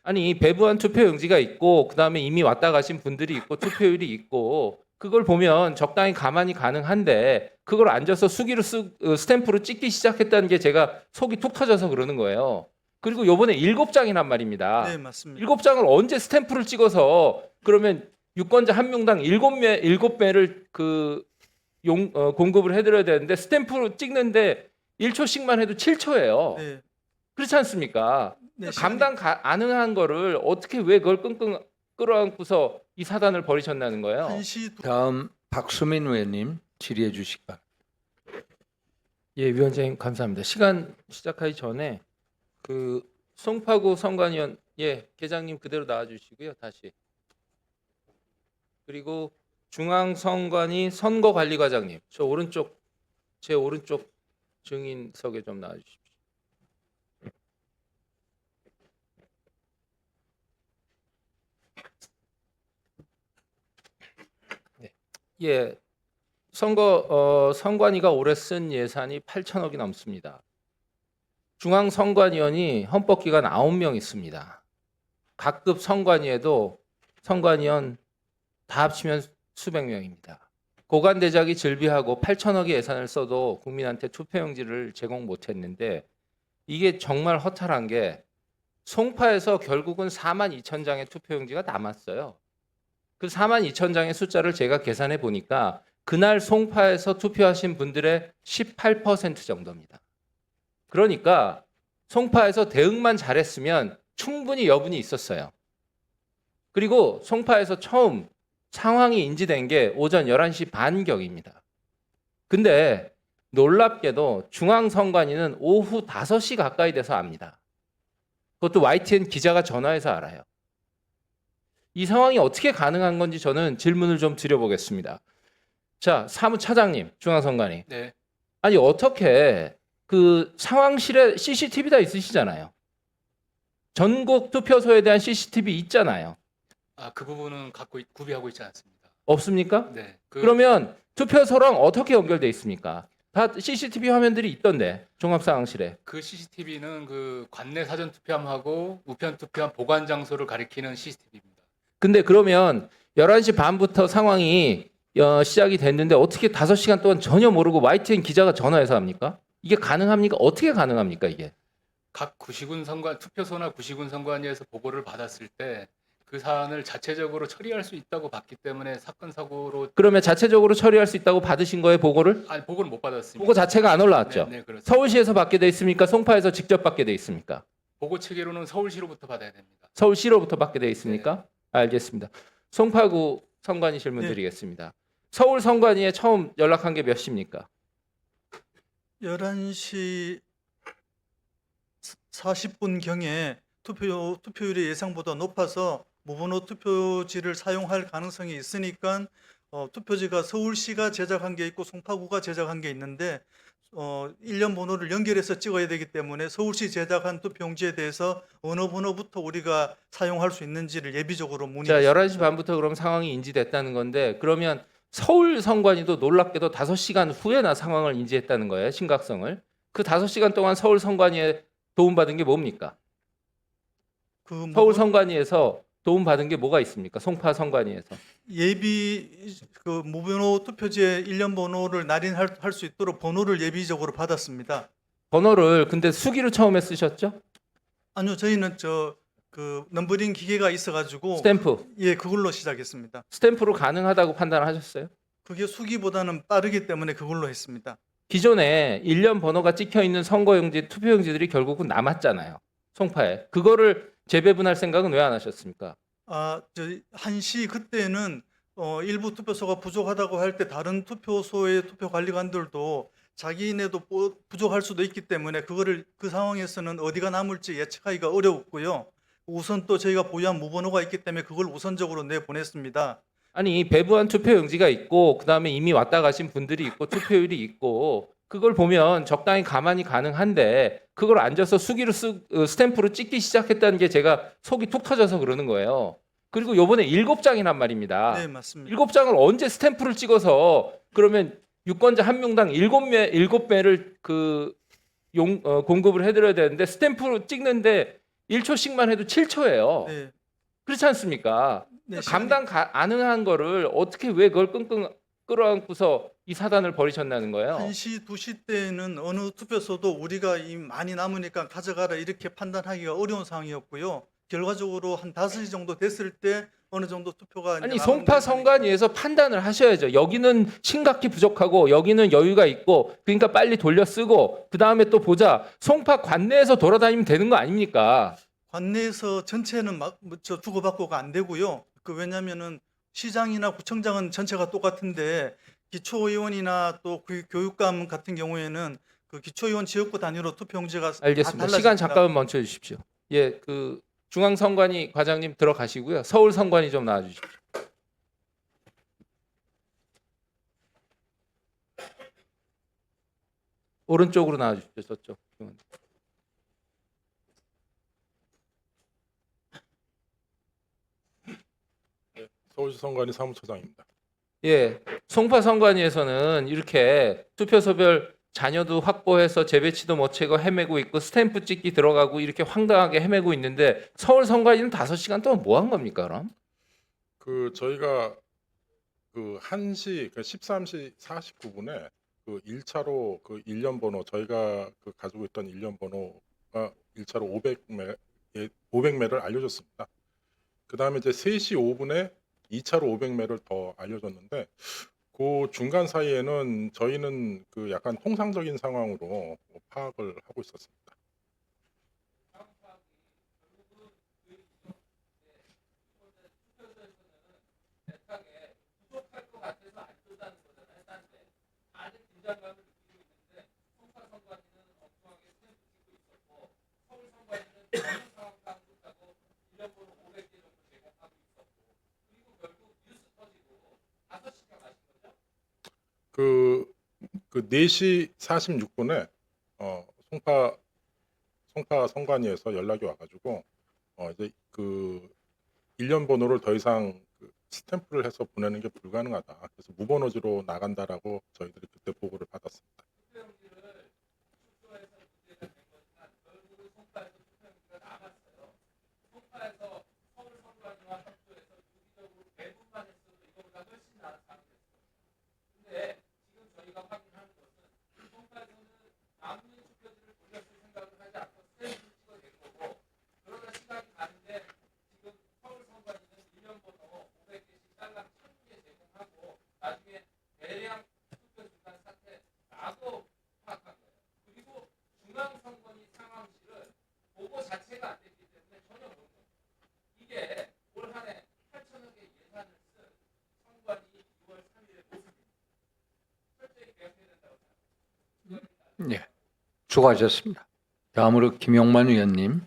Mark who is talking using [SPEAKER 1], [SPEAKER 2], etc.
[SPEAKER 1] 아니 배부한 투표용지가 있고 그다음에 이미 왔다 가신 분들이 있고 투표율이 있고 그걸 보면 적당히 가만히 가능한데 그걸 앉아서 수기로 스탬프로 찍기 시작했다는 게 제가 속이 툭 터져서 그러는 거예요. 그리고 요번에 7장이란 말입니다.
[SPEAKER 2] 네, 맞습니다.
[SPEAKER 1] 7장을 언제 스탬프를 찍어서 그러면 유권자 한 명당 7배를 공급을 해드려야 되는데 스탬프로 찍는데 1초씩만 해도 7초예요.
[SPEAKER 2] 네,
[SPEAKER 1] 그렇지 않습니까?
[SPEAKER 2] 네,
[SPEAKER 1] 감당 가능한 거를 어떻게 왜 그걸 끙끙 끌어안고서 이 사단을 벌이셨다는 거예요?
[SPEAKER 2] 1시
[SPEAKER 3] 다음 박수민 의원님 질의해 주시기 바랍니다.
[SPEAKER 1] 예, 위원장님 감사합니다. 시간 시작하기 전에 그 송파구 선관위원 계장님 그대로 나와주시고요. 다시 그리고 중앙선관위 선거관리과장님 제 오른쪽 증인석에 좀 나와주십시오. 예, 선관위가 올해 쓴 예산이 8천억이 넘습니다. 중앙선관위원이 헌법기관 9명 있습니다. 각급 선관위에도 선관위원 다 합치면 수백 명입니다. 고관대작이 즐비하고 8천억의 예산을 써도 국민한테 투표용지를 제공 못했는데 이게 정말 허탈한 게 송파에서 결국은 4만 2천 장의 투표용지가 남았어요. 그 4만 2천 장의 숫자를 제가 계산해 보니까 그날 송파에서 투표하신 분들의 18% 정도입니다. 그러니까 송파에서 대응만 잘했으면 충분히 여분이 있었어요. 그리고 송파에서 처음 상황이 인지된 게 오전 11시 반경입니다. 근데 놀랍게도 중앙선관위는 오후 5시 가까이 돼서 압니다. 그것도 YTN 기자가 전화해서 알아요. 이 상황이 어떻게 가능한 건지 저는 질문을 좀 드려보겠습니다. 자, 사무차장님, 중앙선관위.
[SPEAKER 4] 네.
[SPEAKER 1] 아니 어떻게 그 상황실에 CCTV 다 있으시잖아요. 전국 투표소에 대한 CCTV 있잖아요.
[SPEAKER 4] 그 부분은 구비하고 있지 않습니다.
[SPEAKER 1] 없습니까?
[SPEAKER 4] 네.
[SPEAKER 1] 그러면 투표소랑 어떻게 연결돼 있습니까? 다 CCTV 화면들이 있던데 종합상황실에.
[SPEAKER 4] 그 CCTV는 그 관내 사전 투표함하고 우편 투표함 보관 장소를 가리키는 CCTV입니다.
[SPEAKER 1] 근데 그러면 11시 반부터 상황이 시작이 됐는데 어떻게 5시간 동안 전혀 모르고 YTN 기자가 전화해서 합니까? 이게 가능합니까? 어떻게 가능합니까 이게?
[SPEAKER 4] 각 투표소나 구시군 선관위에서 보고를 받았을 때 그 사안을 자체적으로 처리할 수 있다고 봤기 때문에 사건 사고로
[SPEAKER 1] 그러면 자체적으로 처리할 수 있다고 받으신 거예요 보고를?
[SPEAKER 4] 보고를 못 받았습니다.
[SPEAKER 1] 보고 자체가 안 올라왔죠?
[SPEAKER 4] 네, 그렇습니다.
[SPEAKER 1] 서울시에서 받게 돼 있습니까? 송파에서 직접 받게 돼 있습니까?
[SPEAKER 4] 보고 체계로는 서울시로부터 받아야 됩니다.
[SPEAKER 1] 서울시로부터 받게 돼 있습니까? 알겠습니다. 송파구 선관위 질문
[SPEAKER 2] 네.
[SPEAKER 1] 드리겠습니다. 서울 선관위에 처음 연락한 게 몇 시입니까?
[SPEAKER 2] 11시 40분 경에 투표율이 예상보다 높아서 무번호 투표지를 사용할 가능성이 있으니까 투표지가 서울시가 제작한 게 있고 송파구가 제작한 게 있는데 1년 번호를 연결해서 찍어야 되기 때문에 서울시 제작한 투표용지에 대해서 어느 번호부터 우리가 사용할 수 있는지를 예비적으로
[SPEAKER 1] 자,
[SPEAKER 2] 문의했습니다.
[SPEAKER 1] 11시 반부터 그럼 상황이 인지됐다는 건데 그러면 서울 선관위도 놀랍게도 5시간 후에나 상황을 인지했다는 거예요. 심각성을. 그 5시간 동안 서울 선관위에 도움받은 게 뭡니까?
[SPEAKER 2] 그
[SPEAKER 1] 서울 선관위에서 도움받은 게 뭐가 있습니까? 송파 선관위에서.
[SPEAKER 2] 예비 그 무번호 투표지의 1년 번호를 날인할 수 있도록 번호를 예비적으로 받았습니다.
[SPEAKER 1] 번호를 근데 수기로 처음에 쓰셨죠?
[SPEAKER 2] 아니요, 저희는 그 넘버링 기계가 있어가지고
[SPEAKER 1] 스탬프.
[SPEAKER 2] 예, 그걸로 시작했습니다.
[SPEAKER 1] 스탬프로 가능하다고 판단하셨어요?
[SPEAKER 2] 그게 수기보다는 빠르기 때문에 그걸로 했습니다.
[SPEAKER 1] 기존에 1년 번호가 찍혀 있는 선거용지, 투표용지들이 결국은 남았잖아요. 송파에. 그거를 재배분할 생각은 왜 안 하셨습니까?
[SPEAKER 2] 저 1시 그때는 일부 투표소가 부족하다고 할 때 다른 투표소의 투표 관리관들도 자기네도 부족할 수도 있기 때문에 그거를 그 상황에서는 어디가 남을지 예측하기가 어려웠고요. 우선 또 저희가 보유한 무번호가 있기 때문에 그걸 우선적으로 내보냈습니다.
[SPEAKER 1] 아니 배부한 투표용지가 있고 그다음에 이미 왔다 가신 분들이 있고 투표율이 있고 그걸 보면 적당히 가만히 가능한데 그걸 앉아서 수기로 스탬프로 찍기 시작했다는 게 제가 속이 툭 터져서 그러는 거예요. 그리고 요번에 7장이란 말입니다.
[SPEAKER 2] 네, 맞습니다.
[SPEAKER 1] 7장을 언제 스탬프를 찍어서 그러면 유권자 한 명당 7배를 공급을 해드려야 되는데 스탬프로 찍는데 1초씩만 해도 7초예요.
[SPEAKER 2] 네,
[SPEAKER 1] 그렇지 않습니까?
[SPEAKER 2] 네,
[SPEAKER 1] 감당 가능한 거를 어떻게 왜 그걸 끙끙 끌어안고서 이 사단을 벌이셨다는 거예요?
[SPEAKER 2] 1시, 2시 때는 어느 투표소도 우리가 이미 많이 남으니까 가져가라 이렇게 판단하기가 어려운 상황이었고요. 결과적으로 한 5시 정도 됐을 때 어느 정도 투표가 이제
[SPEAKER 1] 아니
[SPEAKER 2] 나가는
[SPEAKER 1] 송파 선관위에서 판단을 하셔야죠. 여기는 심각히 부족하고 여기는 여유가 있고 그러니까 빨리 돌려 쓰고 그 다음에 또 보자. 송파 관내에서 돌아다니면 되는 거 아닙니까?
[SPEAKER 2] 관내에서 전체는 주고받고가 안 되고요. 왜냐면은 시장이나 구청장은 전체가 똑같은데 기초의원이나 또 그 교육감 같은 경우에는 그 기초의원 지역구 단위로 투표용지가 다
[SPEAKER 1] 알겠습니다.
[SPEAKER 2] 달라집니다.
[SPEAKER 1] 시간 잠깐만 멈춰 주십시오. 예, 그 중앙선관위 과장님 들어가시고요. 서울선관위 좀 나와 주십시오. 오른쪽으로 나와 주십시오. 저쪽.
[SPEAKER 5] 서울시 선관위 사무처장입니다.
[SPEAKER 1] 예, 송파 선관위에서는 이렇게 투표소별 자녀도 확보해서 재배치도 못 채고 헤매고 있고 스탬프 찍기 들어가고 이렇게 황당하게 헤매고 있는데 서울 선관위는 5시간 동안 뭐 한 겁니까, 그럼?
[SPEAKER 5] 그 저희가 그 1시 그 13시 49분에 그 1차로 그 일련 번호 저희가 그 가지고 있던 일련 번호가 1차로 500매를 알려줬습니다. 그다음에 이제 3시 5분에 2차로 500매를 더 알려줬는데 그 중간 사이에는 저희는 그 약간 통상적인 상황으로 파악을 하고 있었습니다. 그 4시 46분에 송파 선관위에서 연락이 와가지고 이제 그 일련 번호를 더 이상 그 스탬프를 해서 보내는 게 불가능하다. 그래서 무번호지로 나간다라고 저희들이 그때 보고를 받았습니다.
[SPEAKER 3] 예, 수고하셨습니다. 다음으로 김용만 의원님.